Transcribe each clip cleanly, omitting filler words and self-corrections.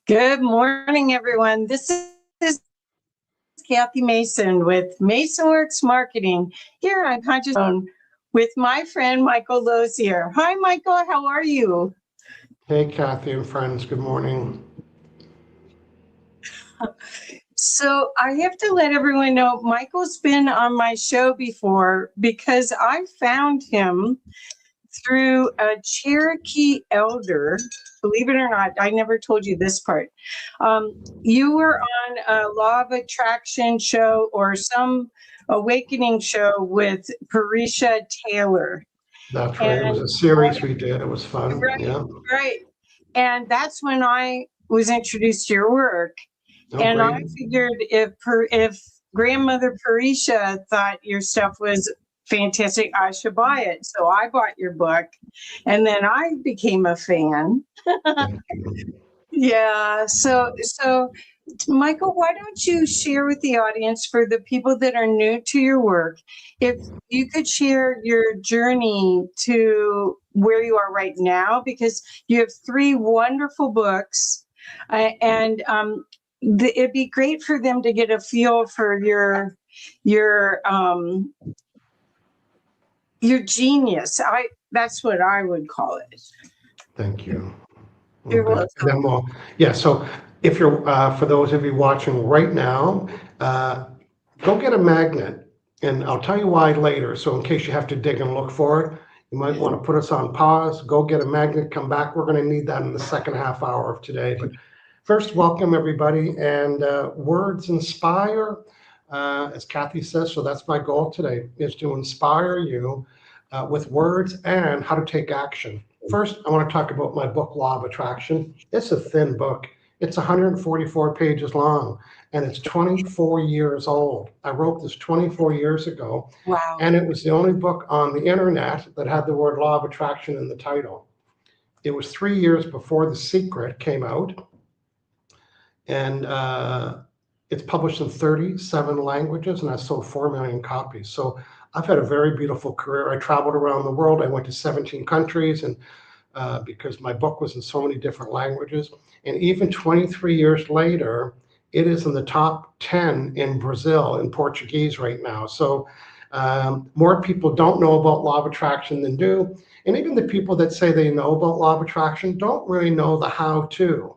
Good morning, everyone. This is Kathy Mason with MasonWorks Marketing here on Conscious Zone with my friend Michael Losier. Hi, Michael. How are you? Hey, Kathy and friends. Good morning. So I have to let everyone know Michael's been on my show before because I found him through a Cherokee elder. Believe it or not, I never told you this part. You were on a Law of Attraction show or some awakening show with Parisha Taylor. That's right. It was a series we did. It was fun. Right, Yeah. right. And that's when I was introduced to your work. Oh, And great. I figured if grandmother Parisha thought your stuff was fantastic, I should buy it. So I bought your book, and then I became a fan. Thank you. Yeah. So Michael, why don't you share with the audience, for the people that are new to your work, if you could share your journey to where you are right now, because you have three wonderful books, and it'd be great for them to get a feel for your genius. That's what I would call it. Thank you. You're Okay. And then welcome. yeah. So if you're, for those of you watching right now, go get a magnet, and I'll tell you why later. So in case you have to dig and look for it, you might want to put us on pause, go get a magnet, come back. We're going to need that in the second half hour of today. But first, welcome everybody. And words inspire, as Kathy says. So that's my goal today, is to inspire you with words and how to take action. First, I want to talk about my book, Law of Attraction. It's a thin book. It's 144 pages long, and it's 24 years old. I wrote this 24 years ago, Wow. and it was the only book on the internet that had the word Law of Attraction in the title. It was 3 years before The Secret came out, and it's published in 37 languages, and I sold 4 million copies. So I've had a very beautiful career. I traveled around the world. I went to 17 countries, and because my book was in so many different languages. And even 23 years later, it is in the top 10 in Brazil in Portuguese right now. So more people don't know about law of attraction than do. And even the people that say they know about law of attraction don't really know the how to.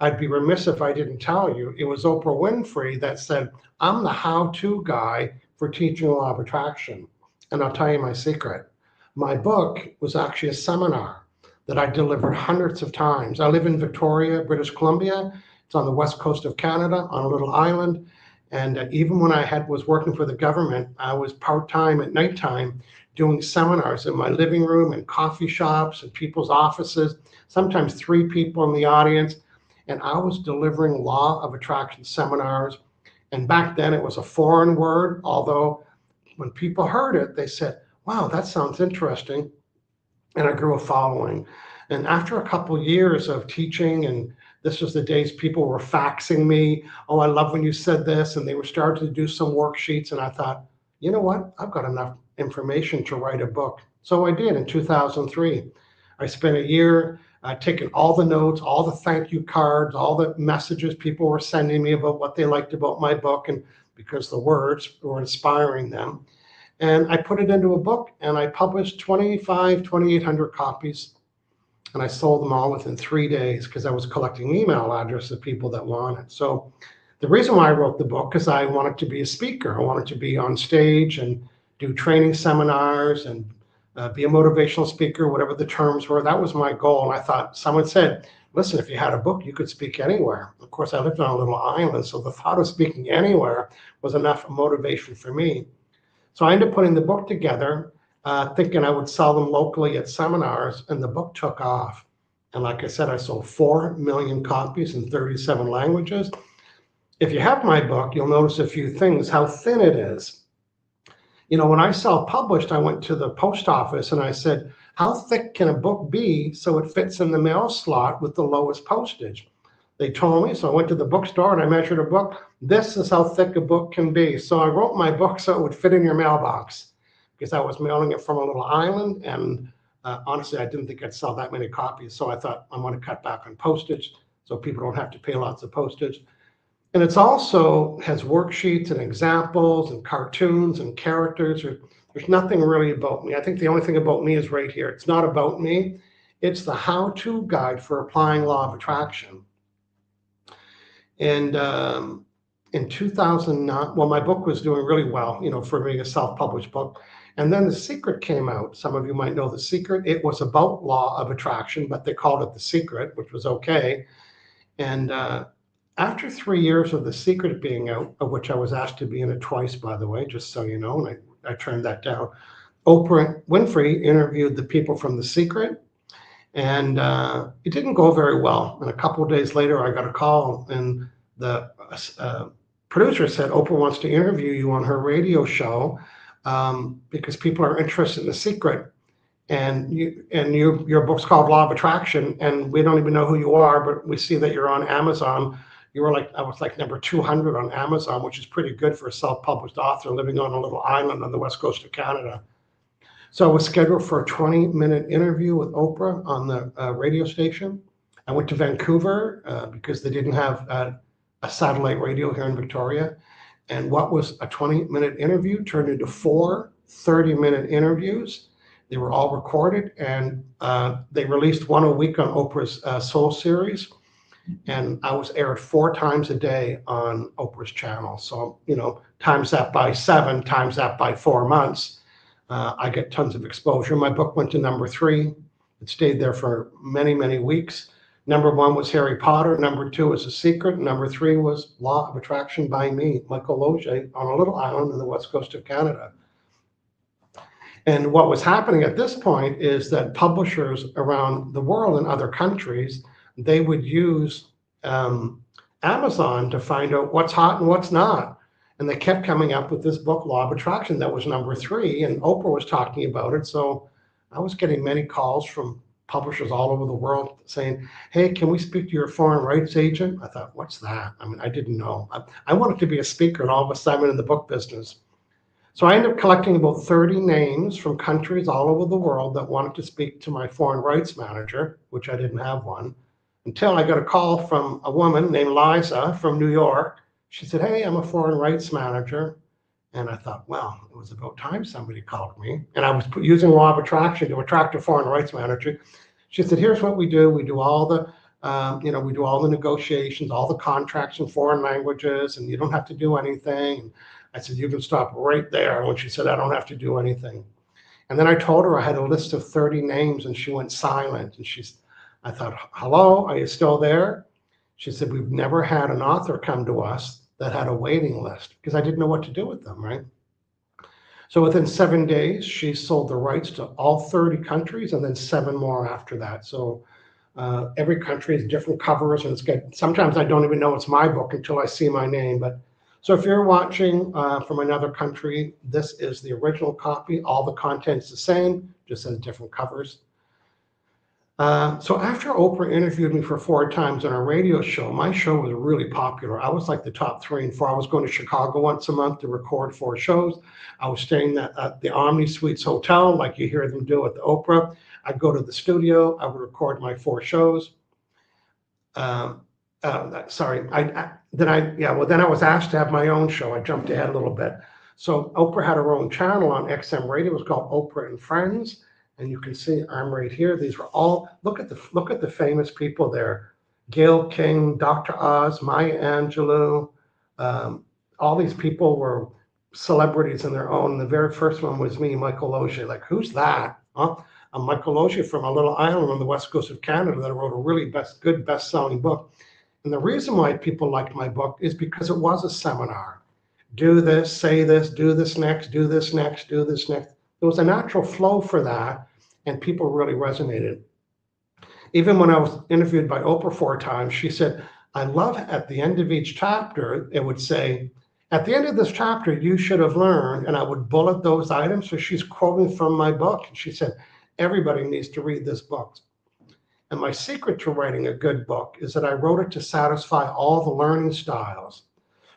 I'd be remiss if I didn't tell you, it was Oprah Winfrey that said, I'm the how to guy for teaching law of attraction. And I'll tell you my secret. My book was actually a seminar that I delivered hundreds of times. I live in Victoria, British Columbia. It's on the west coast of Canada, on a little island. And even when I was working for the government, I was part-time at nighttime doing seminars in my living room and coffee shops and people's offices, sometimes 3 people in the audience. And I was delivering law of attraction seminars. And back then it was a foreign word, although when people heard it, they said, wow, that sounds interesting. And I grew a following. And after a couple of years of teaching, and this was the days people were faxing me, oh, I love when you said this. And they were starting to do some worksheets. And I thought, you know what? I've got enough information to write a book. So I did in 2003. I spent a year taking all the notes, all the thank you cards, all the messages people were sending me about what they liked about my book, and because the words were inspiring them. And I put it into a book, and I published 2,800 copies, and I sold them all within 3 days because I was collecting email addresses of people that wanted. So the reason why I wrote the book is I wanted to be a speaker. I wanted to be on stage and do training seminars and be a motivational speaker, whatever the terms were. That was my goal. And I thought, someone said, listen, if you had a book, you could speak anywhere. Of course, I lived on a little island, so the thought of speaking anywhere was enough motivation for me. So I ended up putting the book together, thinking I would sell them locally at seminars, and the book took off. And like I said, I sold 4 million copies in 37 languages. If you have my book, you'll notice a few things, how thin it is. You know, when I self-published, I went to the post office and I said, how thick can a book be so it fits in the mail slot with the lowest postage? They told me, so I went to the bookstore and I measured a book. This is how thick a book can be. So I wrote my book so it would fit in your mailbox, because I was mailing it from a little island. And honestly, I didn't think I'd sell that many copies. So I thought, I'm going to cut back on postage. so people don't have to pay lots of postage. And it's also has worksheets and examples and cartoons and characters. There's nothing really about me. I think the only thing about me is right here. It's not about me. It's the how-to guide for applying law of attraction. And in 2009, well, my book was doing really well, for being a self-published book. And then The Secret came out. Some of you might know The Secret. It was about law of attraction, but they called it The Secret, which was okay. And after 3 years of The Secret being out, of which I was asked to be in it twice, by the way, just so you know, and I turned that down, Oprah Winfrey interviewed the people from The Secret, and it didn't go very well. And a couple of days later, I got a call, and the producer said, Oprah wants to interview you on her radio show because people are interested in The Secret. And your book's called Law of Attraction, and we don't even know who you are, but we see that you're on Amazon. I was like number 200 on Amazon, which is pretty good for a self-published author living on a little island on the west coast of Canada. So I was scheduled for a 20-minute interview with Oprah on the radio station. I went to Vancouver because they didn't have a satellite radio here in Victoria. And what was a 20-minute interview turned into 4 30-minute interviews. They were all recorded, and they released one a week on Oprah's Soul series. And I was aired 4 times a day on Oprah's channel. So, times that by 7, times that by 4 months, I get tons of exposure. My book went to number 3. It stayed there for many, many weeks. Number 1 was Harry Potter. Number 2 was The Secret. Number 3 was Law of Attraction by me, Michael Losier, on a little island in the west coast of Canada. And what was happening at this point is that publishers around the world in other countries, they would use Amazon to find out what's hot and what's not. And they kept coming up with this book, Law of Attraction, that was number 3, and Oprah was talking about it. So I was getting many calls from publishers all over the world saying, hey, can we speak to your foreign rights agent? I thought, what's that? I mean, I didn't know. I wanted to be a speaker, and all of a sudden I'm in the book business. So I ended up collecting about 30 names from countries all over the world that wanted to speak to my foreign rights manager, which I didn't have one, until I got a call from a woman named Liza from New York. She said, hey, I'm a foreign rights manager. And I thought, well, it was about time somebody called me. And I was using law of attraction to attract a foreign rights manager. She said, here's what we do. We do all the, we do all the negotiations, all the contracts in foreign languages, and you don't have to do anything. I said, you can stop right there. When she said, I don't have to do anything. And then I told her I had a list of 30 names, and she went silent. And I thought, hello, are you still there? She said, we've never had an author come to us that had a waiting list, because I didn't know what to do with them, right? So within 7 days, she sold the rights to all 30 countries and then 7 more after that. So every country has different covers, and it's good. Sometimes I don't even know it's my book until I see my name. But so if you're watching from another country, this is the original copy. All the content's the same, just has different covers. So after Oprah interviewed me for 4 times on a radio show, my show was really popular. I was like the top 3 and 4. I was going to Chicago once a month to record 4 shows. I was staying at the Omni Suites Hotel, like you hear them do at the Oprah. I'd go to the studio. I would record my 4 shows. Then I was asked to have my own show. I jumped ahead a little bit. So Oprah had her own channel on XM radio. It was called Oprah and Friends. And you can see I'm right here. These were all, look at the famous people there. Gayle King, Dr. Oz, Maya Angelou. All these people were celebrities in their own. The very first one was me, Michael Losier. Like, who's that? Huh? I'm Michael Losier from a little island on the west coast of Canada that wrote a really good best-selling book. And the reason why people liked my book is because it was a seminar. Do this, say this, do this next, do this next, do this next. There was a natural flow for that, and people really resonated. Even when I was interviewed by Oprah 4 times, she said, I love at the end of each chapter, it would say, at the end of this chapter, you should have learned, and I would bullet those items. So she's quoting from my book. And she said, everybody needs to read this book. And my secret to writing a good book is that I wrote it to satisfy all the learning styles.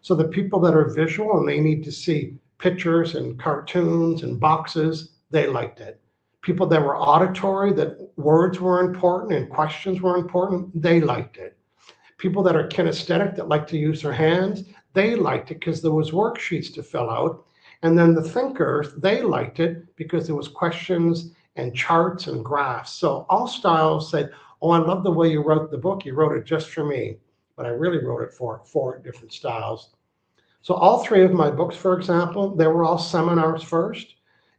So the people that are visual and they need to see pictures and cartoons and boxes, they liked it. People that were auditory, that words were important and questions were important, they liked it. People that are kinesthetic, that like to use their hands, they liked it because there was worksheets to fill out. And then the thinkers, they liked it because there was questions and charts and graphs. So all styles said, oh, I love the way you wrote the book. You wrote it just for me. But I really wrote it for 4 different styles. So all 3 of my books, for example, they were all seminars first.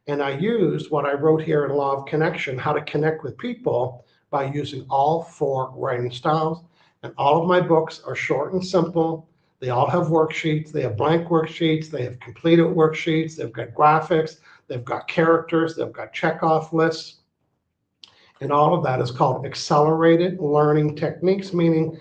And I used what I wrote here in Law of Connection, how to connect with people by using all 4 writing styles. And all of my books are short and simple. They all have worksheets. They have blank worksheets. They have completed worksheets. They've got graphics. They've got characters. They've got checkoff lists. And all of that is called accelerated learning techniques, meaning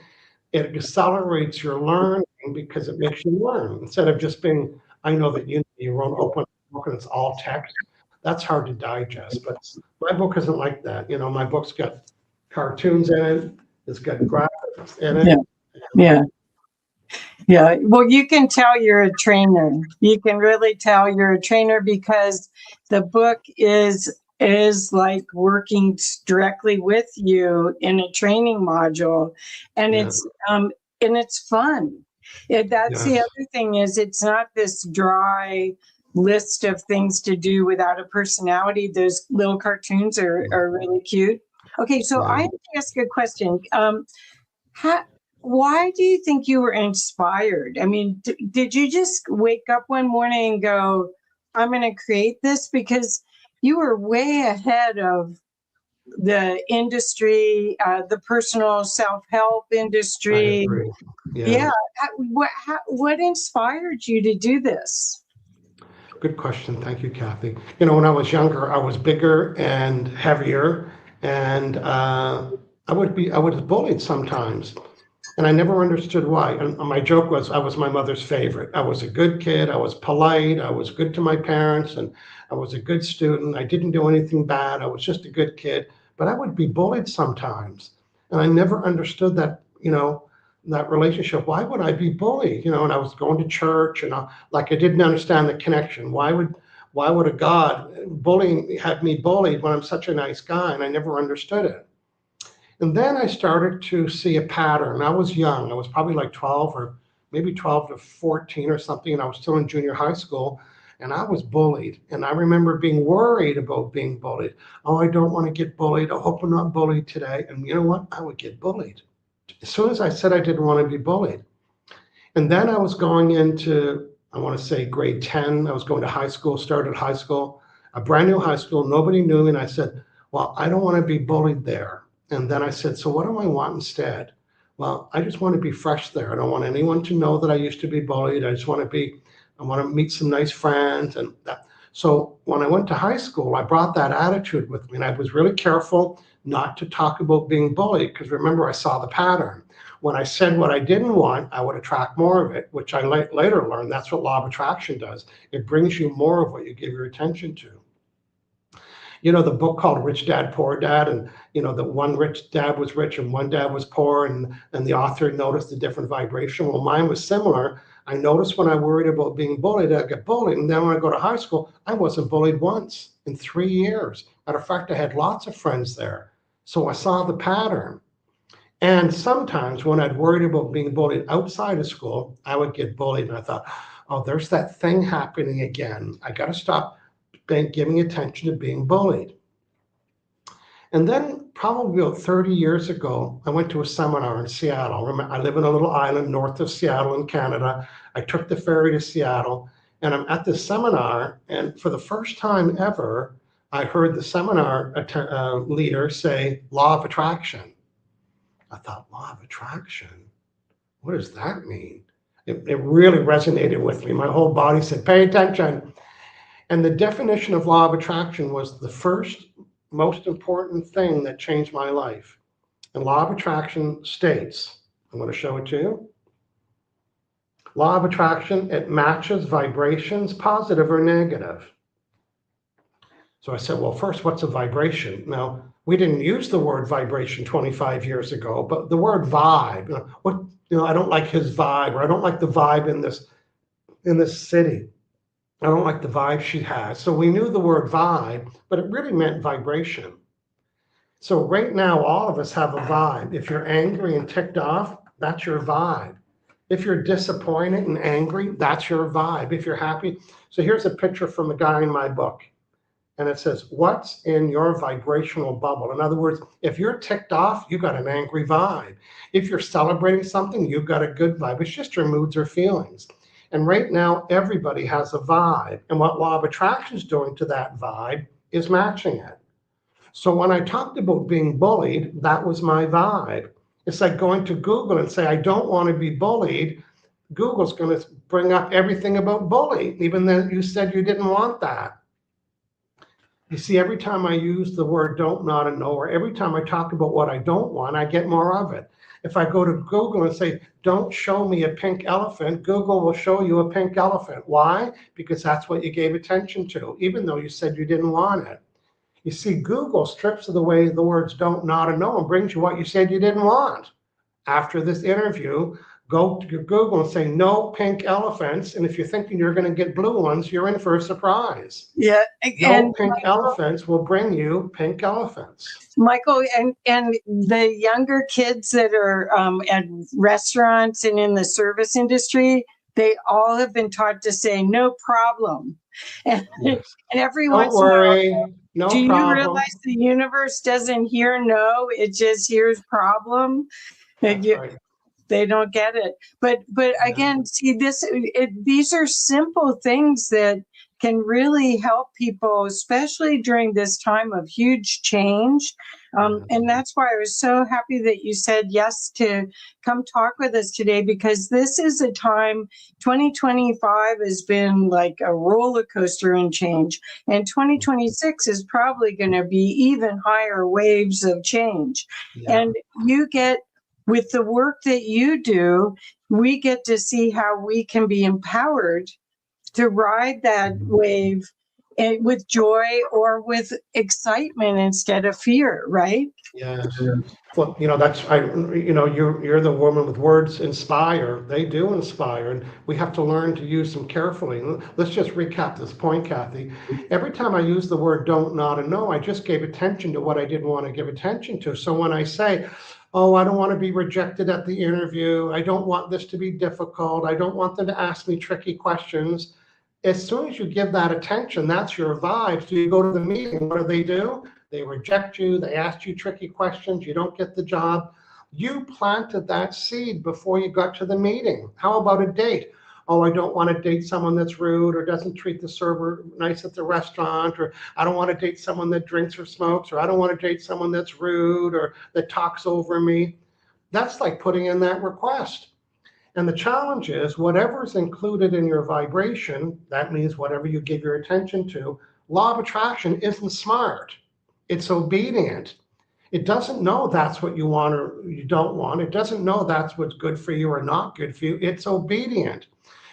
it accelerates your learning because it makes you learn instead of just being, I know that you won't open a book and it's all text. That's hard to digest, but my book isn't like that. My book's got cartoons in it. It's got graphics in it. Yeah. Yeah. Well, you can tell you're a trainer. You can really tell you're a trainer because the book is like working directly with you in a training module, and it's fun. That's the other thing is it's not this dry list of things to do without a personality. Those little cartoons are really cute. Okay, so I have to ask a question. Why do you think you were inspired? I mean, did you just wake up one morning and go, I'm going to create this? Because you were way ahead of the industry, the personal self-help industry. I agree. Yeah. What inspired you to do this? Good question. Thank you, Kathy. When I was younger, I was bigger and heavier, and I was bullied sometimes. And I never understood why. And my joke was I was my mother's favorite. I was a good kid. I was polite. I was good to my parents. And I was a good student. I didn't do anything bad. I was just a good kid. But I would be bullied sometimes. And I never understood that, that relationship. Why would I be bullied? And I was going to church and I didn't understand the connection. Why would a God have me bullied when I'm such a nice guy? And I never understood it. And then I started to see a pattern. I was young. I was probably like 12 or maybe 12 to 14 or something. And I was still in junior high school and I was bullied. And I remember being worried about being bullied. Oh, I don't want to get bullied. I hope I'm not bullied today. And you know what? I would get bullied. As soon as I said I didn't want to be bullied. And then I was going into, I want to say grade 10. I was going to high school, started high school, a brand new high school. Nobody knew me. And I said, well, I don't want to be bullied there. And then I said, so what do I want instead? Well, I just want to be fresh there. I don't want anyone to know that I used to be bullied. I want to meet some nice friends and that. So when I went to high school, I brought that attitude with me. And I was really careful not to talk about being bullied because remember, I saw the pattern. When I said what I didn't want, I would attract more of it, which I later learned. That's what law of attraction does. It brings you more of what you give your attention to. The book called Rich Dad, Poor Dad, and the one rich dad was rich and one dad was poor, and the author noticed the different vibration. Well, mine was similar. I noticed when I worried about being bullied, I get bullied. And then when I go to high school, I wasn't bullied once in 3 years. Matter of fact, I had lots of friends there. So I saw the pattern. And sometimes when I'd worried about being bullied outside of school, I would get bullied. And I thought, oh, there's that thing happening again. I got to stop giving attention to being bullied. And then probably about 30 years ago, I went to a seminar in Seattle. I live in a little island north of Seattle in Canada. I took the ferry to Seattle and I'm at this seminar. And for the first time ever, I heard the seminar leader say, law of attraction. I thought, law of attraction? What does that mean? It really resonated with me. My whole body said, pay attention. And the definition of law of attraction was the first most important thing that changed my life. And law of attraction states, I'm going to show it to you. Law of attraction, it matches vibrations, positive or negative. So I said, well, first, what's a vibration? Now, we didn't use the word vibration 25 years ago, but the word vibe, I don't like his vibe, or I don't like the vibe in this city. I don't like the vibe she has. So we knew the word vibe, but it really meant vibration. So right now, all of us have a vibe. If you're angry and ticked off, that's your vibe. If you're disappointed and angry, that's your vibe. If you're happy. So here's a picture from the guy in my book. And it says, what's in your vibrational bubble? In other words, if you're ticked off, you got an angry vibe. If you're celebrating something, you've got a good vibe. It's just your moods or feelings. And right now, everybody has a vibe. And what law of attraction is doing to that vibe is matching it. So when I talked about being bullied, that was my vibe. It's like going to Google and say, I don't want to be bullied. Google's going to bring up everything about bullying, even though you said you didn't want that. You see, every time I use the word don't, not, and no, or every time I talk about what I don't want, I get more of it. If I go to Google and say, don't show me a pink elephant, Google will show you a pink elephant. Why? Because that's what you gave attention to, even though you said you didn't want it. You see, Google strips away the words don't, not, and no and brings you what you said you didn't want. After this interview, go to Google and say no pink elephants. And if you're thinking you're going to get blue ones, you're in for a surprise. Yeah. No pink elephants will bring you pink elephants. Michael, and the younger kids that are at restaurants and in the service industry, they all have been taught to say no problem. And, Yes. and every Don't once worry, in a while, no do problem. you realize the universe doesn't hear no, it just hears problem? That's right. They don't get it. But again, see, these are simple things that can really help people, especially during this time of huge change. And that's why I was so happy that you said yes to come talk with us today, because this is a time, 2025 has been like a roller coaster in change. And 2026 is probably going to be even higher waves of change. Yeah. And you get, with the work that you do, we get to see how we can be empowered to ride that wave with joy or with excitement instead of fear, right? Yes. Well, you're the woman with words inspire. They do inspire, and we have to learn to use them carefully. Let's just recap this point, Kathy. Every time I use the word don't, not, and no, I just gave attention to what I didn't want to give attention to. So when I say, oh, I don't want to be rejected at the interview, I don't want this to be difficult, I don't want them to ask me tricky questions, as soon as you give that attention, that's your vibe. So you go to the meeting, what do? They reject you, they ask you tricky questions, you don't get the job. You planted that seed before you got to the meeting. How about a date? Oh, I don't want to date someone that's rude or doesn't treat the server nice at the restaurant, or I don't want to date someone that drinks or smokes, or I don't want to date someone that's rude or that talks over me. That's like putting in that request. And the challenge is whatever's included in your vibration, that means whatever you give your attention to, law of attraction isn't smart. It's obedient. It doesn't know that's what you want or you don't want. It doesn't know that's what's good for you or not good for you. It's obedient.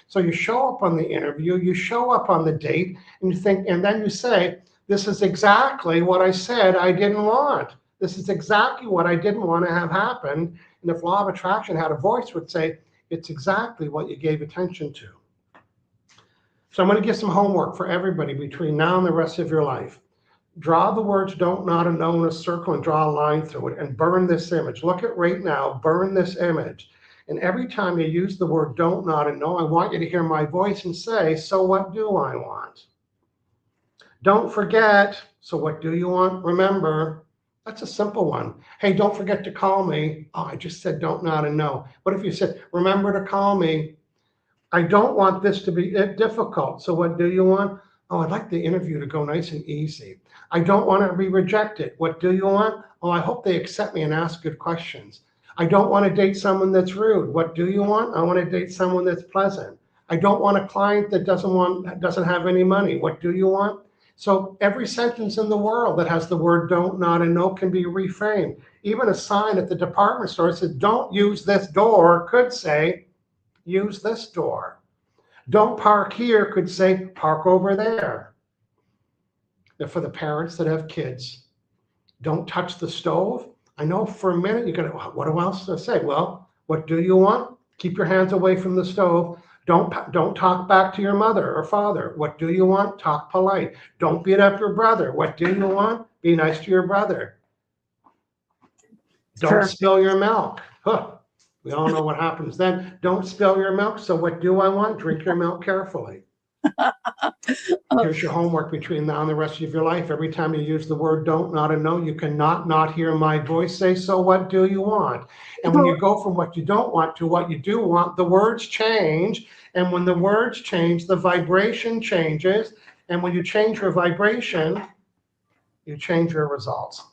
So you show up on the interview, you show up on the date, and you think, and then you say, this is exactly what I said I didn't want. This is exactly what I didn't want to have happen. And if law of attraction had a voice, it would say, it's exactly what you gave attention to. So I'm going to give some homework for everybody between now and the rest of your life. Draw the words don't, not, and no in a circle and draw a line through it and burn this image. Look at right now, burn this image. And every time you use the word don't, not, and no, I want you to hear my voice and say, so what do I want? Don't forget, so what do you want? Remember, that's a simple one. Hey, don't forget to call me. Oh, I just said don't, not, and no. What if you said, remember to call me? I don't want this to be difficult. So what do you want? Oh, I'd like the interview to go nice and easy. I don't want to be rejected. What do you want? Oh, I hope they accept me and ask good questions. I don't want to date someone that's rude. What do you want? I want to date someone that's pleasant. I don't want a client that doesn't have any money. What do you want? So every sentence in the world that has the word don't, not, and no can be reframed. Even a sign at the department store that says, don't use this door could say, use this door. Don't park here could say, park over there. And for the parents that have kids, don't touch the stove. I know for a minute you're going to, what else to say? Well, what do you want? Keep your hands away from the stove. Don't talk back to your mother or father. What do you want? Talk polite. Don't beat up your brother. What do you want? Be nice to your brother. Don't spill your milk. Huh. We all know what happens then. Don't spill your milk. So what do I want? Drink your milk carefully. Here's your homework between now and the rest of your life. Every time you use the word don't, not a no, you cannot not hear my voice say, so what do you want? And when you go from what you don't want to what you do want, the words change. And when the words change, the vibration changes. And when you change your vibration, you change your results.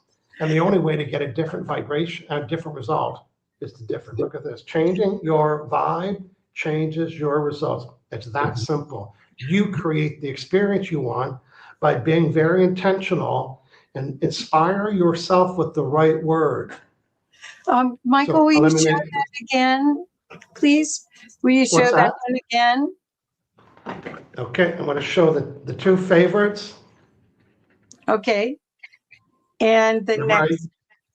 And the only way to get a different vibration, a different result is to different. Look at this. Changing your vibe changes your results. It's that simple. You create the experience you want by being very intentional and inspire yourself with the right word. Michael, So, will you show eliminate. that again, please? Will you show What's that that? one again? Okay, I'm going to show the two favorites. Okay. And the Right. next,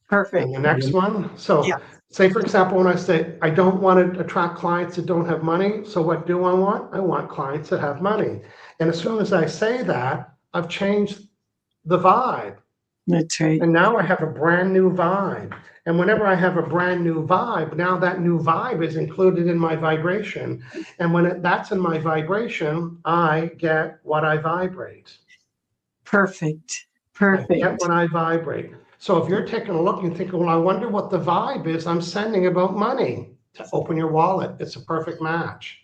perfect. And the next one. So Yeah. say, for example, when I say, I don't want to attract clients that don't have money. So what do I want? I want clients that have money. And as soon as I say that, I've changed the vibe. That's right. And now I have a brand new vibe. And whenever I have a brand new vibe, now that new vibe is included in my vibration. And when that's in my vibration, I get what I vibrate. Perfect. I Perfect. get what I vibrate. So if you're taking a look and thinking, well, I wonder what the vibe is I'm sending about money, to open your wallet, it's a perfect match.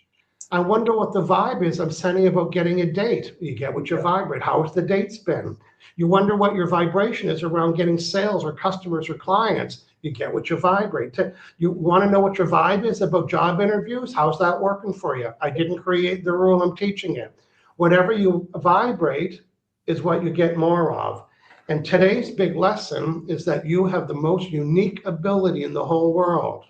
I wonder what the vibe is I'm sending about getting a date. You get what you vibrate. How has the dates been? You wonder what your vibration is around getting sales or customers or clients. You get what you vibrate. You want to know what your vibe is about job interviews? How's that working for you? I didn't create the rule, I'm teaching it. Whatever you vibrate is what you get more of. And today's big lesson is that you have the most unique ability in the whole world.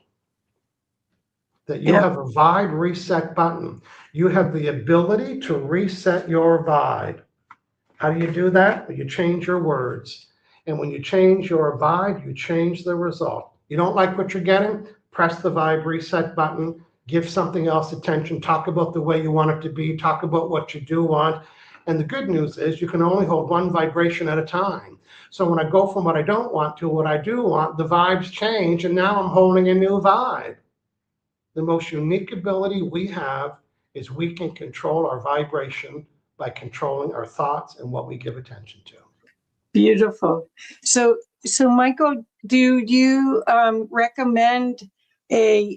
That you have a vibe reset button. You have the ability to reset your vibe. How do you do that? You change your words. And when you change your vibe, you change the result. You don't like what you're getting? Press the vibe reset button. Give something else attention. Talk about the way you want it to be. Talk about what you do want. And the good news is you can only hold one vibration at a time. So when I go from what I don't want to what I do want, the vibes change, and now I'm holding a new vibe. The most unique ability we have is we can control our vibration by controlling our thoughts and what we give attention to. Beautiful. So Michael, do you recommend a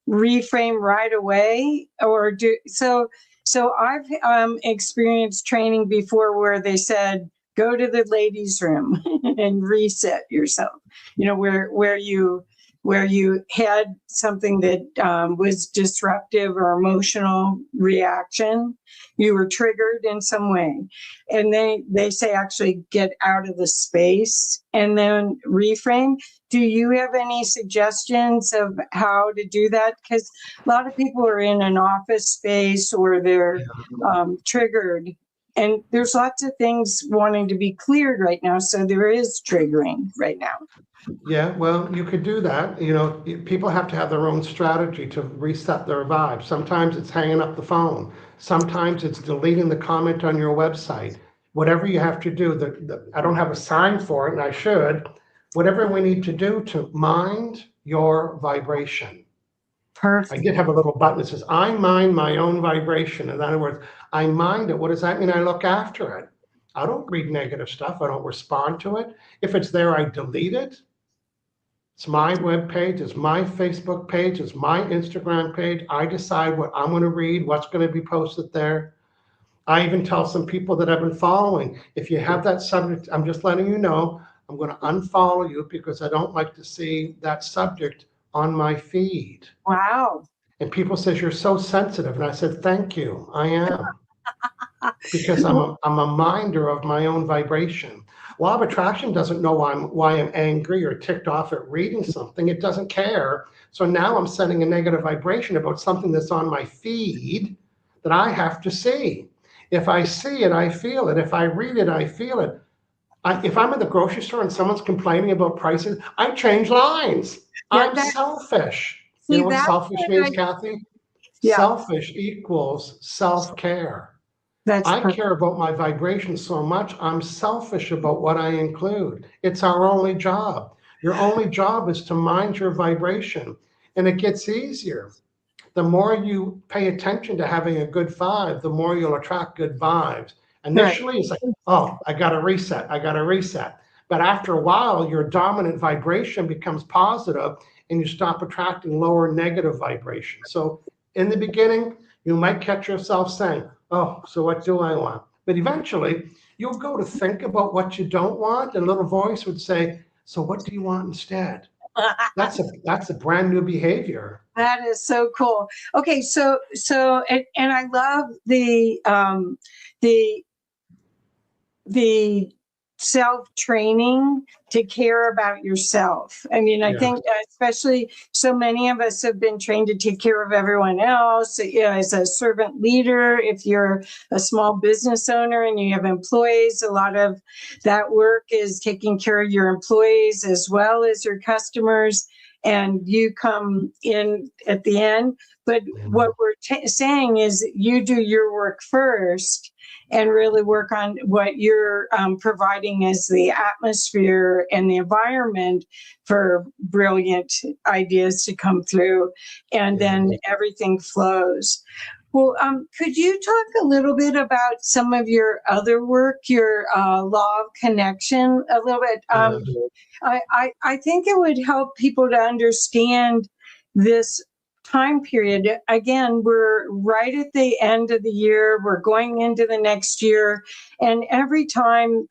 reframe right away, or so I've experienced training before where they said go to the ladies' room and reset yourself. You know, where you had something that was disruptive or emotional reaction, you were triggered in some way, and they say actually get out of the space and then reframe. Do you have any suggestions of how to do that? Because a lot of people are in an office space or they're triggered, and there's lots of things wanting to be cleared right now, so there is triggering right now. Yeah, well, you could do that. You know, people have to have their own strategy to reset their vibe. Sometimes it's hanging up the phone. Sometimes it's deleting the comment on your website. Whatever you have to do, I don't have a sign for it, and I should. Whatever we need to do to mind your vibration. Perfect. I did have a little button that says, I mind my own vibration. In other words, I mind it. What does that mean? I look after it. I don't read negative stuff. I don't respond to it. If it's there, I delete it. It's my web page, it's my Facebook page, it's my Instagram page. I decide what I'm going to read, what's going to be posted there. I even tell some people that I've been following, if you have that subject, I'm just letting you know, I'm going to unfollow you because I don't like to see that subject on my feed. Wow. And people says, you're so sensitive. And I said, thank you, I am. Because I'm a minder of my own vibration. Law of attraction doesn't know why I'm angry or ticked off at reading something. It doesn't care. So now I'm sending a negative vibration about something that's on my feed that I have to see. If I see it, I feel it. If I read it, I feel it. If I'm at the grocery store and someone's complaining about prices, I change lines. I'm selfish. You know what selfish means, Kathy? Yeah. Selfish equals self-care. I care about my vibration so much, I'm selfish about what I include. It's our only job. Your only job is to mind your vibration. And it gets easier. The more you pay attention to having a good vibe, the more you'll attract good vibes. Right. Initially, it's like, oh, I got to reset. I got to reset. But after a while, your dominant vibration becomes positive and you stop attracting lower negative vibrations. So in the beginning, you might catch yourself saying, oh, so what do I want? But eventually, you'll go to think about what you don't want, and a little voice would say, so what do you want instead? That's a brand new behavior. That is so cool. Okay, and I love the the self-training to care about yourself. I mean, I think especially so many of us have been trained to take care of everyone else. You know, as a servant leader, if you're a small business owner and you have employees, a lot of that work is taking care of your employees as well as your customers, and you come in at the end. But what we're saying is you do your work first and really work on what you're providing as the atmosphere and the environment for brilliant ideas to come through, and then everything flows. Well, could you talk a little bit about some of your other work, your law of connection a little bit? I think it would help people to understand this time period. Again, we're right at the end of the year, we're going into the next year, and every time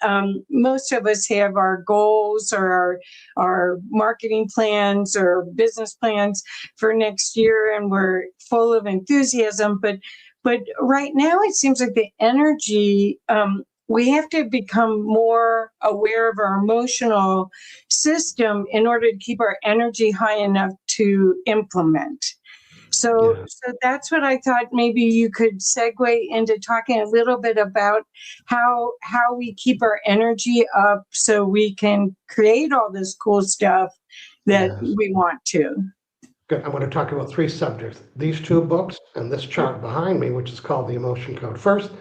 most of us have our goals or our marketing plans or business plans for next year, and we're full of enthusiasm, but right now it seems like the energy, we have to become more aware of our emotional system in order to keep our energy high enough to implement. So that's what I thought maybe you could segue into talking a little bit about how we keep our energy up so we can create all this cool stuff that we want to. Good. I'm going to talk about three subjects. These two books and this chart behind me, which is called The Emotion Code. First,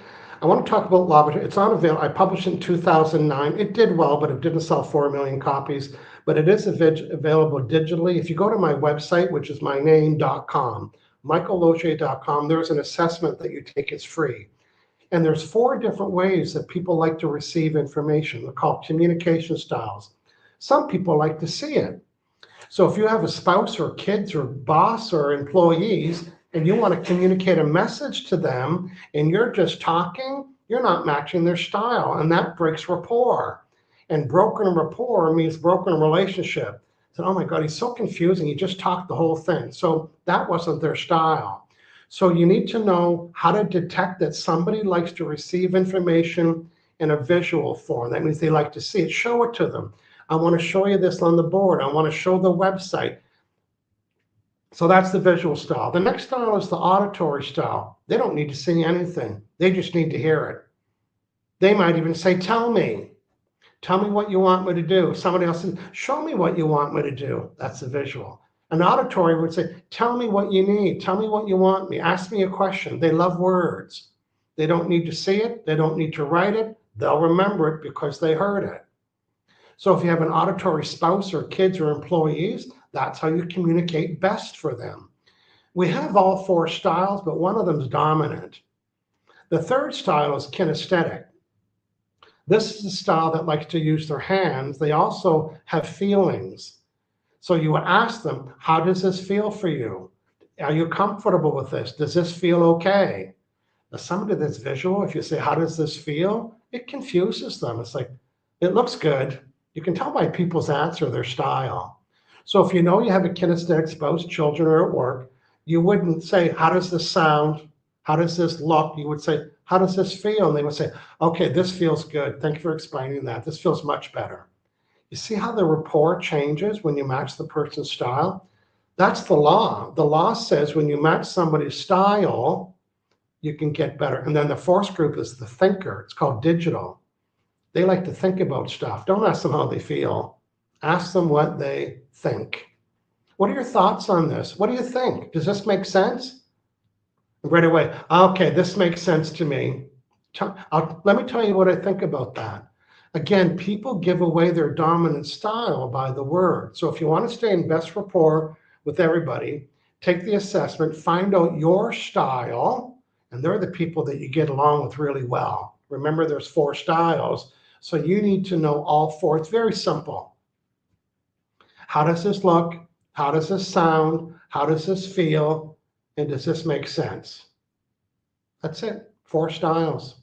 I want to talk about law. It's on avail. I published it in 2009. It did well, but it didn't sell 4 million copies. But it is available digitally. If you go to my website, which is myname.com, michaellosier.com, there's an assessment that you take. It's free. And there's 4 different ways that people like to receive information. They're called communication styles. Some people like to see it. So if you have a spouse or kids or boss or employees and you want to communicate a message to them and you're just talking, you're not matching their style, and that breaks rapport. And broken rapport means broken relationship. So, oh my God, he's so confusing. He just talked the whole thing. So that wasn't their style. So you need to know how to detect that somebody likes to receive information in a visual form. That means they like to see it. Show it to them. I want to show you this on the board. I want to show the website. So that's the visual style. The next style is the auditory style. They don't need to see anything. They just need to hear it. They might even say, tell me what you want me to do. Somebody else says, show me what you want me to do. That's the visual. An auditory would say, tell me what you need. Tell me what you want me. Ask me a question. They love words. They don't need to see it. They don't need to write it. They'll remember it because they heard it. So if you have an auditory spouse or kids or employees, that's how you communicate best for them. We have all 4 styles, but one of them is dominant. The third style is kinesthetic. This is the style that likes to use their hands. They also have feelings. So you would ask them, how does this feel for you? Are you comfortable with this? Does this feel okay? Now, somebody that's visual, if you say, how does this feel? It confuses them. It's like, it looks good. You can tell by people's answer their style. So if you know you have a kinesthetic spouse, children are at work, you wouldn't say, how does this sound? How does this look? You would say, how does this feel? And they would say, okay, this feels good. Thank you for explaining that. This feels much better. You see how the rapport changes when you match the person's style? That's the law. The law says when you match somebody's style, you can get better. And then the 4th group is the thinker. It's called digital. They like to think about stuff. Don't ask them how they feel. Ask them what they think. What are your thoughts on this? What do you think? Does this make sense? Right away, okay, this makes sense to me. Let me tell you what I think about that. Again, people give away their dominant style by the word. So if you want to stay in best rapport with everybody, take the assessment, find out your style, and they're the people that you get along with really well. Remember, there's 4 styles, so you need to know all 4. It's very simple. How does this look? How does this sound? How does this feel? And does this make sense? That's it. 4 styles.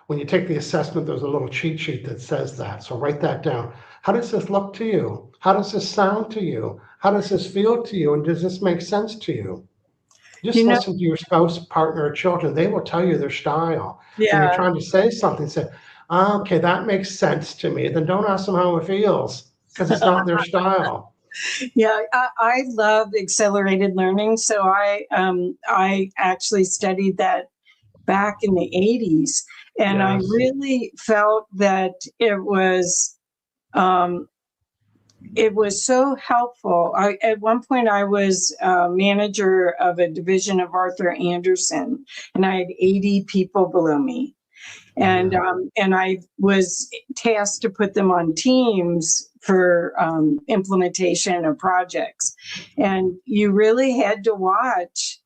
When you take the assessment, there's a little cheat sheet that says that. So write that down. How does this look to you? How does this sound to you? How does this feel to you? And does this make sense to you? Just listen to your spouse, partner, or children. They will tell you their style. When you're trying to say something, say, okay, that makes sense to me. Then don't ask them how it feels, because it's not their style. Yeah, I love accelerated learning. So I actually studied that back in the 80s. And I really felt that it was so helpful. At one point, I was manager of a division of Arthur Andersen, and I had 80 people below me. And I was tasked to put them on teams for implementation of projects. And you really had to watch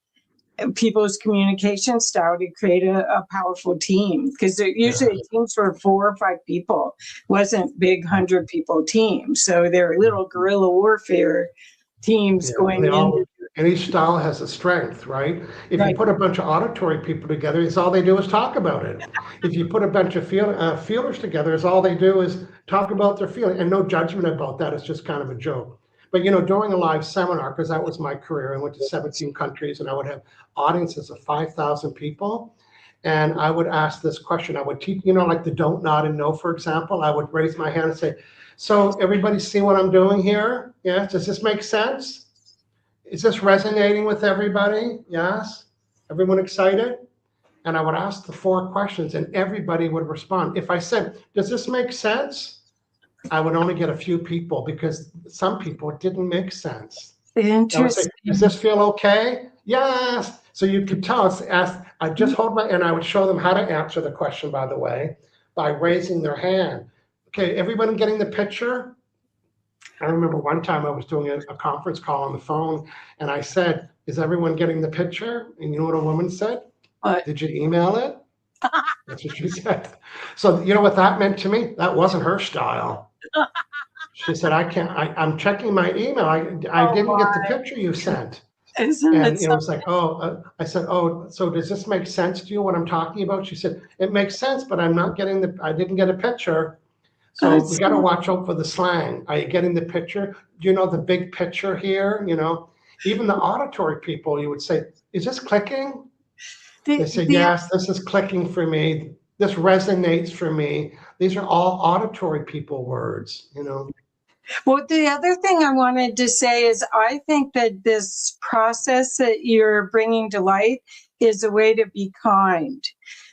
people's communication style to create a powerful team, because usually teams for 4 or 5 people, wasn't big 100 people teams. So they're little guerrilla warfare teams going in. And each style has a strength, right? If you put a bunch of auditory people together, it's all they do is talk about it. If you put a bunch of feelers together, it's all they do is talk about their feeling, and no judgment about that. It's just kind of a joke. But, during a live seminar, because that was my career, I went to 17 countries, and I would have audiences of 5,000 people. And I would ask this question. I would teach, like the don't, nod, and no, for example. I would raise my hand and say, so everybody see what I'm doing here? Yeah, does this make sense? Is this resonating with everybody? Yes. Everyone excited? And I would ask the 4 questions, and everybody would respond. If I said, does this make sense? I would only get a few people, because some people it didn't make sense. Interesting. I would say, does this feel okay? Yes. So you could tell us, I just hold and I would show them how to answer the question, by the way, by raising their hand. Okay, everybody getting the picture? I remember one time I was doing a conference call on the phone, and I said, is everyone getting the picture? And you know what a woman said? Did you email it? That's what she said. So you know what that meant to me? That wasn't her style. She said, I'm checking my email. I didn't get the picture you sent. And it was like, I said, so does this make sense to you, what I'm talking about? She said, it makes sense, but I didn't get a picture. So we got to watch out for the slang. Are you getting the picture? Do you know the big picture here? Even the auditory people, you would say, is this clicking? They say, yes, this is clicking for me. This resonates for me. These are all auditory people words, Well, the other thing I wanted to say is I think that this process that you're bringing to light is a way to be kind.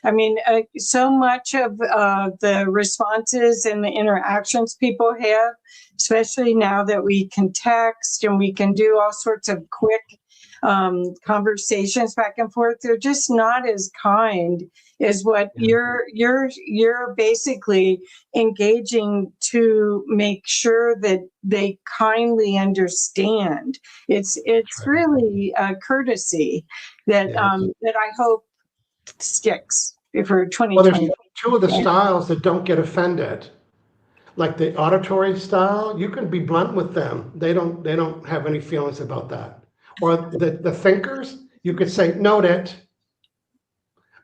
I mean, so much of the responses and the interactions people have, especially now that we can text and we can do all sorts of quick conversations back and forth, they're just not as kind as what you're basically engaging to make sure that they kindly understand. It's really a courtesy that that I hope sticks for 2020. Well, there's 2 of the styles that don't get offended. Like the auditory style, you can be blunt with them. They don't have any feelings about that. Or the thinkers, you could say, note it.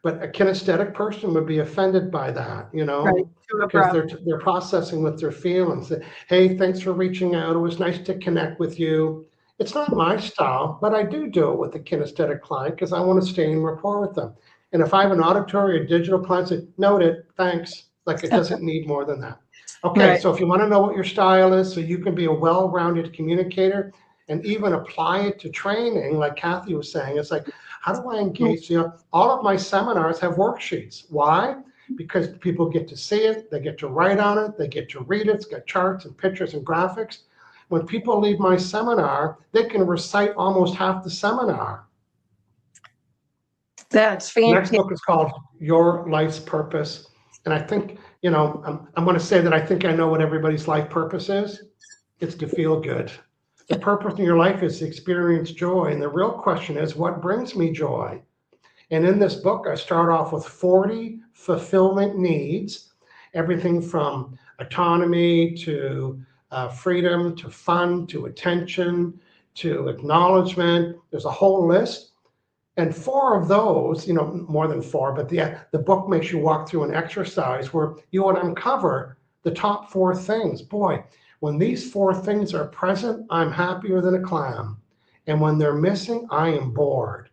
But a kinesthetic person would be offended by that, because they're processing with their feelings. Hey, thanks for reaching out. It was nice to connect with you. It's not my style, but I do it with a kinesthetic client because I want to stay in rapport with them. And if I have an auditory or digital client, say, note it, thanks. Like it doesn't need more than that. Okay, so if you want to know what your style is, so you can be a well-rounded communicator and even apply it to training, like Kathy was saying, it's like, how do I engage? All of my seminars have worksheets. Why? Because people get to see it, they get to write on it, they get to read it, it's got charts and pictures and graphics. When people leave my seminar, they can recite almost half the seminar. That's fantastic. The next book is called Your Life's Purpose. And I think, I'm going to say that I think I know what everybody's life purpose is. It's to feel good. The purpose in your life is to experience joy. And the real question is, what brings me joy? And in this book, I start off with 40 fulfillment needs, everything from autonomy to freedom, to fun, to attention, to acknowledgement. There's a whole list. And 4 of those, more than 4, but the book makes you walk through an exercise where you would uncover the top 4 things. Boy, when these 4 things are present, I'm happier than a clam. And when they're missing, I am bored.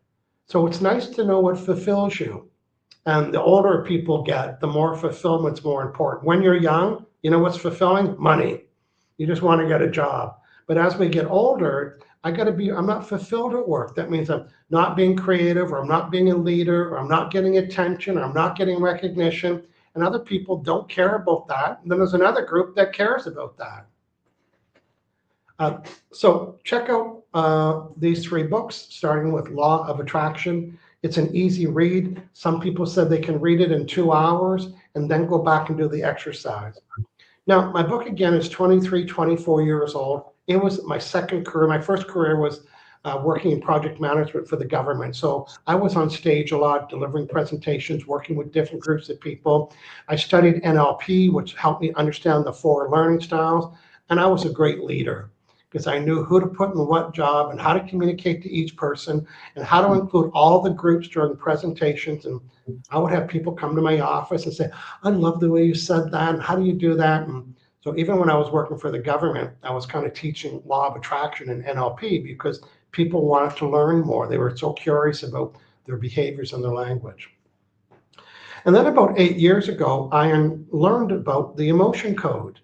So it's nice to know what fulfills you. And the older people get, the more fulfillment's more important. When you're young, you know what's fulfilling? Money. You just want to get a job. But as we get older, I'm not fulfilled at work. That means I'm not being creative, or I'm not being a leader, or I'm not getting attention, or I'm not getting recognition. And other people don't care about that. And then there's another group that cares about that. So check out these 3 books, starting with Law of Attraction. It's an easy read. Some people said they can read it in 2 hours and then go back and do the exercise. Now, my book, again, is 23, 24 years old. It was my second career. My first career was working in project management for the government. So I was on stage a lot, delivering presentations, working with different groups of people. I studied NLP, which helped me understand the 4 learning styles. And I was a great leader, because I knew who to put in what job and how to communicate to each person and how to include all the groups during presentations. And I would have people come to my office and say, I love the way you said that. And how do you do that? And so even when I was working for the government, I was kind of teaching Law of Attraction and NLP because people wanted to learn more. They were so curious about their behaviors and their language. And then about 8 years ago, I learned about the emotion code.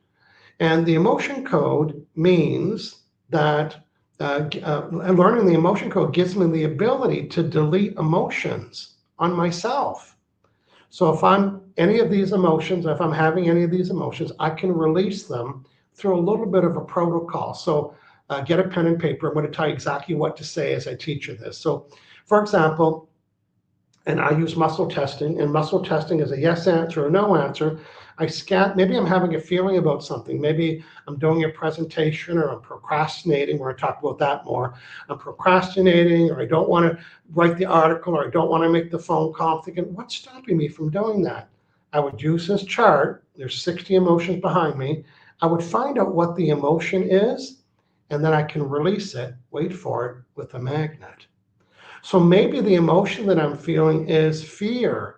And the emotion code means that learning the emotion code gives me the ability to delete emotions on myself. So if I'm any of these emotions, if I'm having any of these emotions, I can release them through a little bit of a protocol. So get a pen and paper. I'm going to tell you exactly what to say as I teach you this. So for example, and I use muscle testing, and muscle testing is a yes answer or no answer. I scan, maybe I'm having a feeling about something. Maybe I'm doing a presentation, or I'm procrastinating. We're going to talk about that more. I'm procrastinating, or I don't want to write the article, or I don't want to make the phone call. I'm thinking, what's stopping me from doing that? I would use this chart. There's 60 emotions behind me. I would find out what the emotion is, and then I can release it, wait for it, with a magnet. So maybe the emotion that I'm feeling is fear.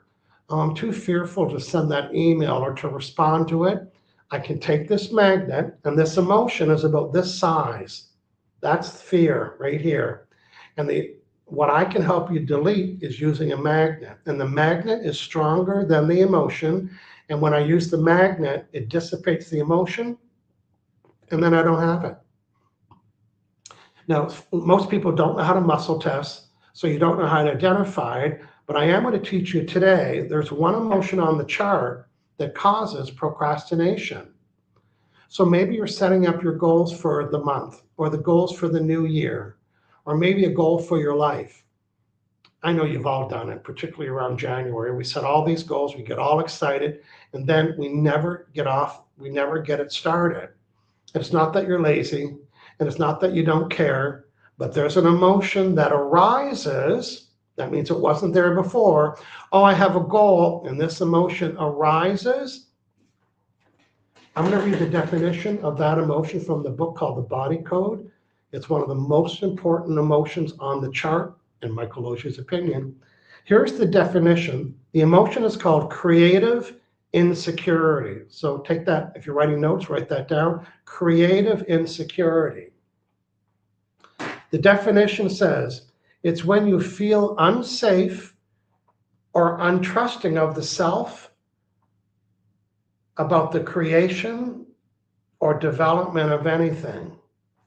Oh, I'm too fearful to send that email or to respond to it. I can take this magnet, and this emotion is about this size. That's fear right here. And what I can help you delete is using a magnet. And the magnet is stronger than the emotion. And when I use the magnet, it dissipates the emotion, and then I don't have it. Now, most people don't know how to muscle test, so you don't know how to identify it, but I am going to teach you today. There's one emotion on the chart that causes procrastination. So maybe you're setting up your goals for the month, or the goals for the new year, or maybe a goal for your life. I know you've all done it, particularly around January. We set all these goals, we get all excited, and then we never get it started. It's not that you're lazy, and it's not that you don't care, but there's an emotion that arises. That means it wasn't there before. Oh, I have a goal, and this emotion arises. I'm going to read the definition of that emotion from the book called The Body Code. It's one of the most important emotions on the chart, in Michael Losier's opinion. Here's the definition. The emotion is called creative insecurity. So take that, if you're writing notes, write that down. Creative insecurity. The definition says, it's when you feel unsafe or untrusting of the self, about the creation or development of anything.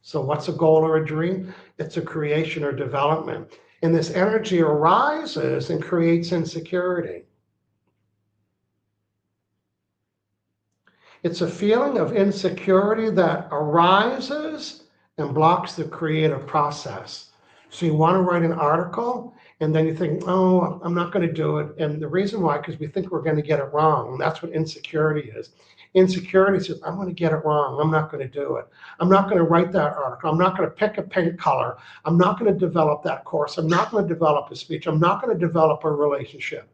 So what's a goal or a dream? It's a creation or development. And this energy arises and creates insecurity. It's a feeling of insecurity that arises and blocks the creative process. So you want to write an article, and then you think, oh, I'm not going to do it. And the reason why, because we think we're going to get it wrong. And that's what insecurity is. Insecurity says, I'm going to get it wrong. I'm not going to do it. I'm not going to write that article. I'm not going to pick a paint color. I'm not going to develop that course. I'm not going to develop a speech. I'm not going to develop a relationship.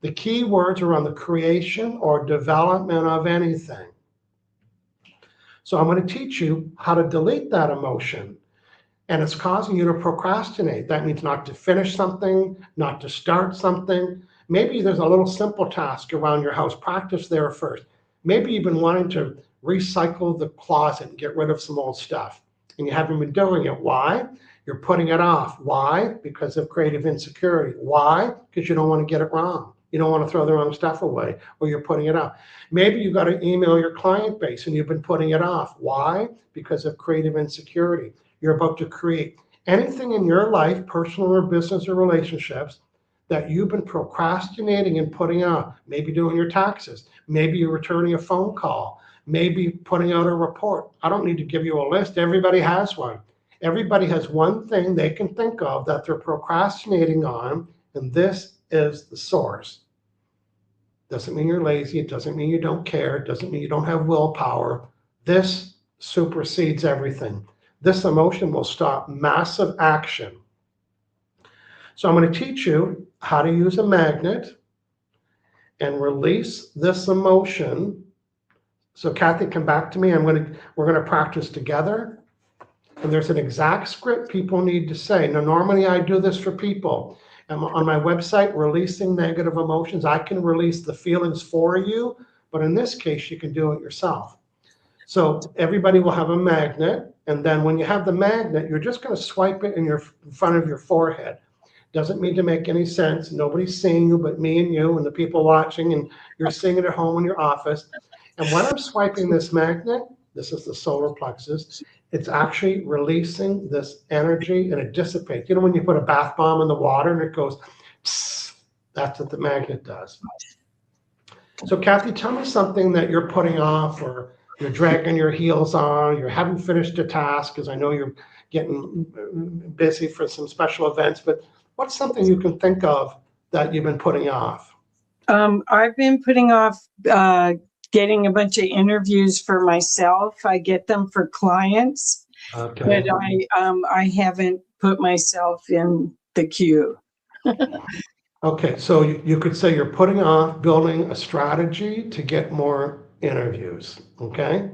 The key words are on the creation or development of anything. So I'm going to teach you how to delete that emotion. And it's causing you to procrastinate. That means not to finish something, not to start something. Maybe there's a little simple task around your house. Practice there first. Maybe you've been wanting to recycle the closet and get rid of some old stuff, and you haven't been doing it. Why? You're putting it off. Why? Because of creative insecurity. Why? Because you don't want to get it wrong. You don't want to throw the wrong stuff away, or you're putting it off. Maybe you got to email your client base and you've been putting it off. Why? Because of creative insecurity. You're about to create anything in your life, personal or business or relationships, that you've been procrastinating and putting off. Maybe doing your taxes. Maybe you're returning a phone call. Maybe putting out a report. I don't need to give you a list. Everybody has one. Everybody has one thing they can think of that they're procrastinating on, and this is the source. Doesn't mean you're lazy. It doesn't mean you don't care. It doesn't mean you don't have willpower. This supersedes everything. This emotion will stop massive action. So I'm going to teach you how to use a magnet and release this emotion. So Kathy, come back to me. We're going to practice together. And there's an exact script people need to say. Now, normally I do this for people. On my website, Releasing Negative Emotions, I can release the feelings for you, but in this case, you can do it yourself. So everybody will have a magnet, and then when you have the magnet, you're just going to swipe it in front of your forehead. Doesn't mean to make any sense. Nobody's seeing you but me and you and the people watching, and you're seeing it at home in your office. And when I'm swiping this magnet, this is the solar plexus, it's actually releasing this energy and it dissipates. You know when you put a bath bomb in the water and it goes, psst, that's what the magnet does. So Kathy, tell me something that you're putting off, or you're dragging your heels on, you haven't finished a task, because I know you're getting busy for some special events, but what's something you can think of that you've been putting off? I've been putting off getting a bunch of interviews for myself. I get them for clients, Okay. but I haven't put myself in the queue. Okay, so you could say you're putting off building a strategy to get more interviews, okay?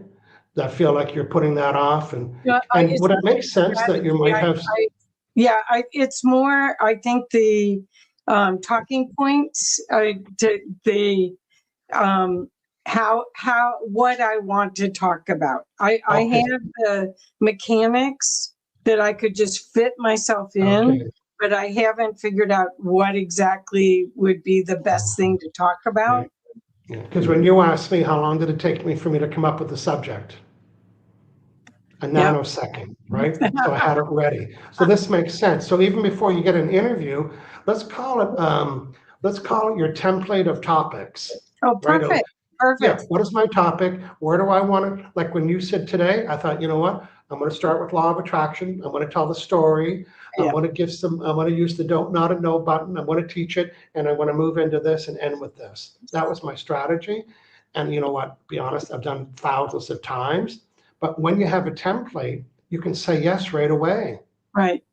I feel like you're putting that off, and would it make sense that you might have... It's more, I think the talking points, what I want to talk about. I have the mechanics that I could just fit myself in, but I haven't figured out what exactly would be the best thing to talk about. Because when you asked me, how long did it take me for me to come up with the subject? A nanosecond, right? So I had it ready. So this makes sense. So even before you get an interview, let's call it your template of topics. Oh, perfect. Right? Perfect. Yeah. What is my topic? Where do I want to, like when you said today, I thought, you know what? I'm going to start with law of attraction. I'm going to tell the story. I'm going to use the don't, not, and no button. I'm going to teach it, and I want to move into this and end with this. That was my strategy. And you know what? Be honest, I've done thousands of times. But when you have a template, you can say yes right away. Right.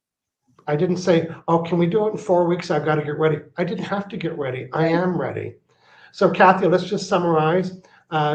I didn't say, oh, can we do it in 4 weeks? I've got to get ready. I didn't have to get ready. I am ready. So Kathy, let's just summarize.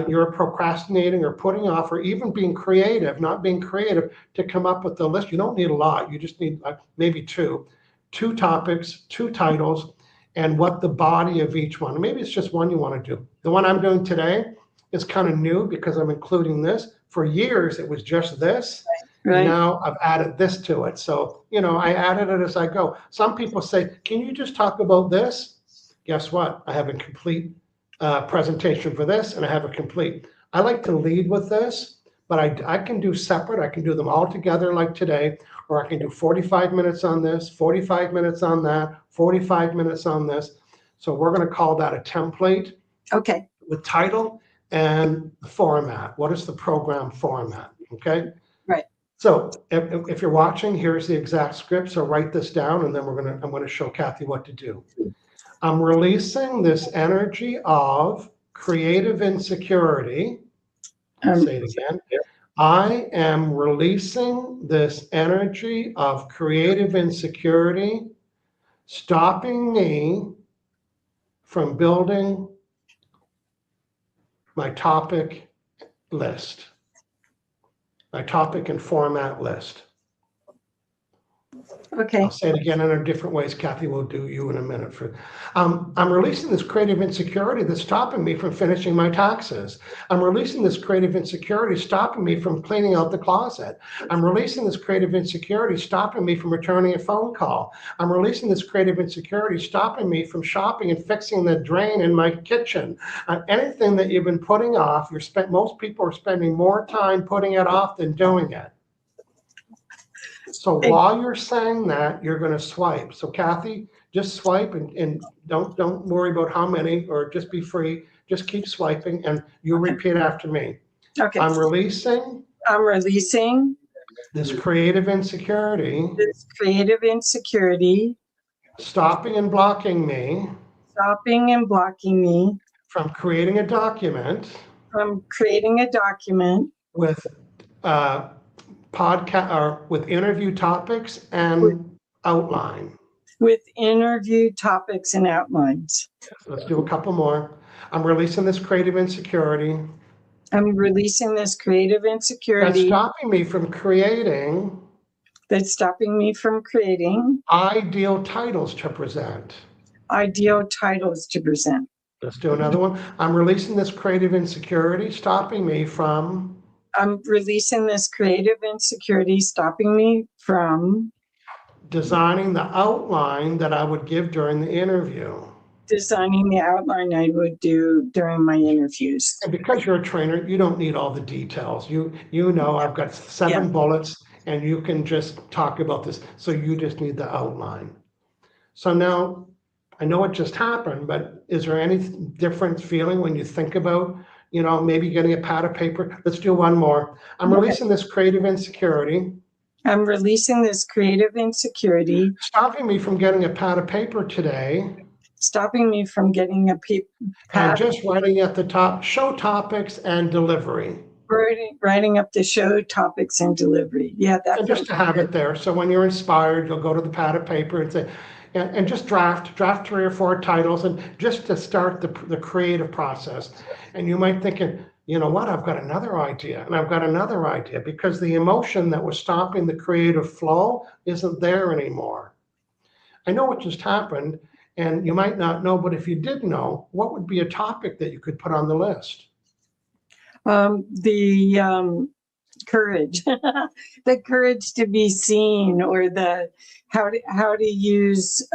You're procrastinating or putting off or even being creative, not being creative to come up with the list. You don't need a lot. You just need maybe two topics, 2 titles, and what the body of each one. Maybe it's just one you want to do. The one I'm doing today is kind of new because I'm including this. For years, it was just this. Right. Now I've added this to it. So, I added it as I go. Some people say, can you just talk about this? Guess what? I have a complete presentation for this, and I have a complete. I like to lead with this, but I can do separate. I can do them all together like today, or I can do 45 minutes on this, 45 minutes on that, 45 minutes on this. So we're going to call that a template. Okay. With title and format. What is the program format? Okay. Right. So if you're watching, here's the exact script. So write this down, and then I'm going to show Kathy what to do. I'm releasing this energy of creative insecurity Say it again. I am releasing this energy of creative insecurity, stopping me from building my topic list, my topic and format list. Okay. I'll say it again in a different ways. Kathy will do you in a minute. I'm releasing this creative insecurity that's stopping me from finishing my taxes. I'm releasing this creative insecurity stopping me from cleaning out the closet. I'm releasing this creative insecurity stopping me from returning a phone call. I'm releasing this creative insecurity stopping me from shopping and fixing the drain in my kitchen. Anything that you've been putting off, most people are spending more time putting it off than doing it. So while you're saying that, you're going to swipe. So Kathy, just swipe and don't worry about how many, or just be free. Just keep swiping and you repeat after me. Okay. I'm releasing this creative insecurity, stopping and blocking me from creating a document with podcast or with interview topics and outline. Let's do a couple more. I'm releasing this creative insecurity. That's stopping me from creating ideal titles to present. Let's do another one. I'm releasing this creative insecurity, stopping me from designing the outline that I would give during the interview. And because you're a trainer, you don't need all the details. You know I've got 7 bullets and you can just talk about this. So you just need the outline. So now I know it just happened, but is there any different feeling when you think about, maybe getting a pad of paper? Let's do one more. I'm releasing this creative insecurity. Stopping me from getting a pad of paper today. And just writing at the top, show topics and delivery. Writing up the show topics and delivery. Yeah, and just to have it there. So when you're inspired, you'll go to the pad of paper and say, and just draft 3 or 4 titles, and just to start the creative process. And you might think, you know what, I've got another idea, and I've got another idea, because the emotion that was stopping the creative flow isn't there anymore. I know what just happened, and you might not know, but if you did know, what would be a topic that you could put on the list? Courage, the courage to be seen, or the how to use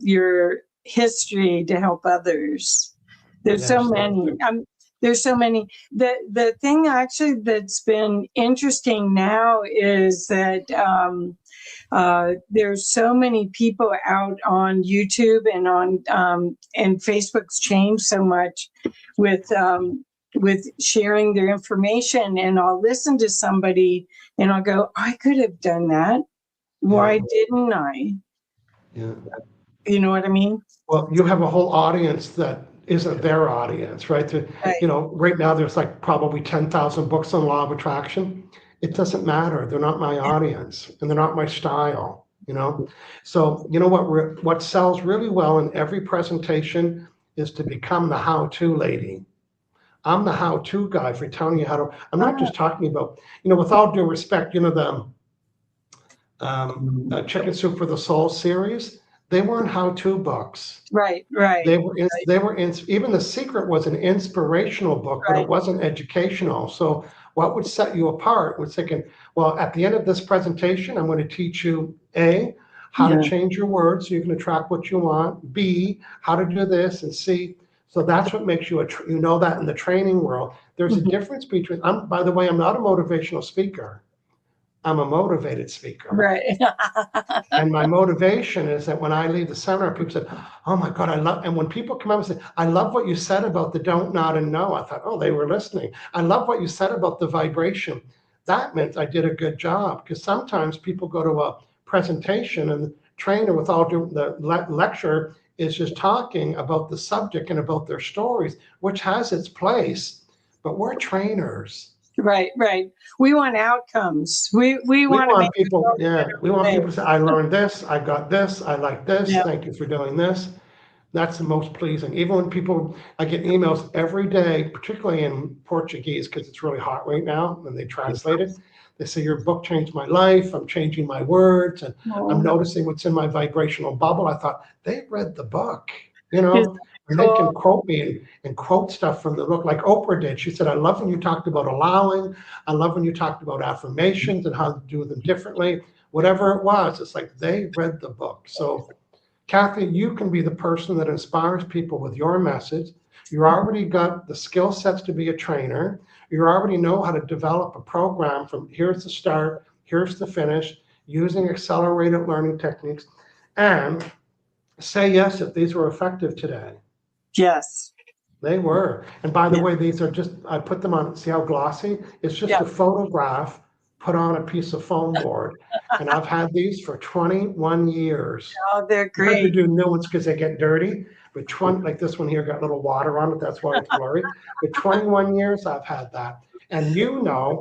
your history to help others. There's so many. There's so many. The thing actually that's been interesting now is that there's so many people out on YouTube and on and Facebook's changed so much with sharing their information, and I'll listen to somebody and I'll go, I could have done that. Why didn't I? Yeah. You know what I mean? Well, you have a whole audience that isn't their audience, right? Right now there's like probably 10,000 books on law of attraction. It doesn't matter. They're not my audience, and they're not my style, So, what sells really well in every presentation is to become the how-to lady. I'm the how-to guy for telling you how to. I'm not just talking about, with all due respect, the Chicken Soup for the Soul series. They weren't how-to books. Right. They were even The Secret was an inspirational book, but it wasn't educational. So what would set you apart was thinking, well, at the end of this presentation, I'm going to teach you A, how to change your words so you can attract what you want, B, how to do this, and C. So that's what makes you that in the training world. There's a difference between, by the way, I'm not a motivational speaker. I'm a motivated speaker. Right. And my motivation is that when I leave the seminar, people say, oh my God, and when people come up and say, I love what you said about the don't, not, and no, I thought, oh, they were listening. I love what you said about the vibration. That meant I did a good job, because sometimes people go to a presentation and the trainer the lecturer is just talking about the subject and about their stories, which has its place, but we're trainers. Right, right. We want outcomes. We We want to make want the people, world a yeah, better we want people to place. say, I learned this, I got this, I like this, Yeah. thank you for doing this. That's the most pleasing. Even when people, I get emails every day, particularly in Portuguese, because it's really hot right now, when they translate it. They say, your book changed my life, I'm changing my words, and I'm Oh, noticing what's in my vibrational bubble. I thought, they read the book, is and they cool. can quote me and quote stuff from the book like Oprah did. She said, I love when you talked about allowing, I love when you talked about affirmations and how to do them differently. Whatever it was, it's like they read the book. So Kathy, you can be the person that inspires people with your message. You already got the skill sets to be a trainer. You already know how to develop a program from here's the start, here's the finish, using accelerated learning techniques. And say yes if these were effective today. Yes. They were. And by the Yeah. way, these are just, I put them on, see how glossy? It's just Yeah. a photograph put on a piece of foam board. And I've had these for 21 years. Oh, they're You had to great. do new ones because they get dirty. But 20, like this one here got little water on it. That's why it's blurry. But 21 years I've had that. And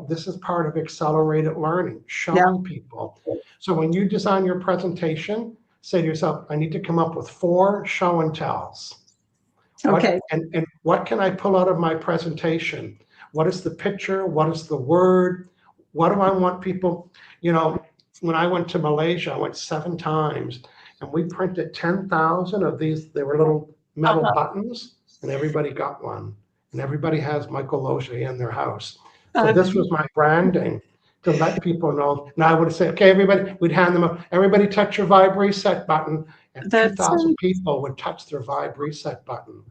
this is part of accelerated learning, Yeah. showing people. So when you design your presentation, say to yourself, I need to come up with 4 show and tells. Okay. And what can I pull out of my presentation? What is the picture? What is the word? What do I want people, when I went to Malaysia, I went 7 times and we printed 10,000 of these. They were little metal Uh-huh. buttons and everybody got one. And everybody has Michael Losier in their house. So Uh, this was my branding to let people know. And I would say, okay, everybody, we'd hand them up. Everybody touch your Vibe Reset button. And that's 2,000 people would touch their Vibe Reset button.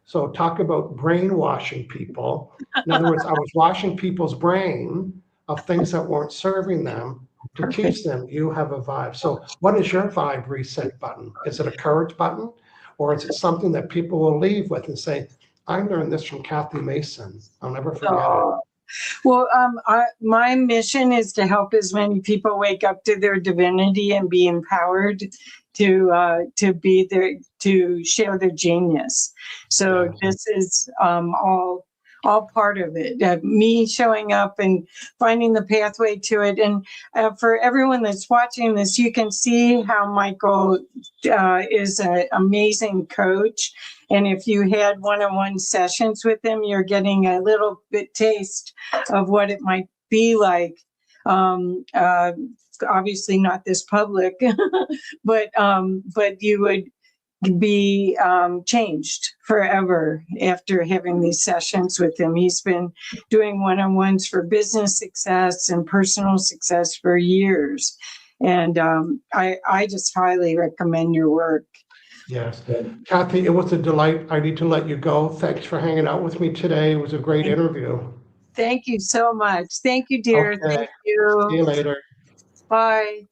So talk about brainwashing people. In other words, I was washing people's brain of things that weren't serving them to perfect. teach them you have a vibe. So what is your Vibe Reset button? Is it a courage button? Or is it something that people will leave with and say, I learned this from Kathy Mason. I'll never forget it. Oh. Well, my mission is to help as many people wake up to their divinity and be empowered to share their genius. So Yeah. this is all part of it. Me showing up and finding the pathway to it. And for everyone that's watching this, you can see how Michael is an amazing coach. And if you had one-on-one sessions with him, you're getting a little bit taste of what it might be like. Obviously not this public, but you would be changed forever after having these sessions with him. He's been doing one-on-ones for business success and personal success for years. And I just highly recommend your work. Yes. Kathy, it was a delight. I need to let you go. Thanks for hanging out with me today. It was a great interview. Thank you so much. Thank you, dear. Okay. Thank See you. you later. Bye.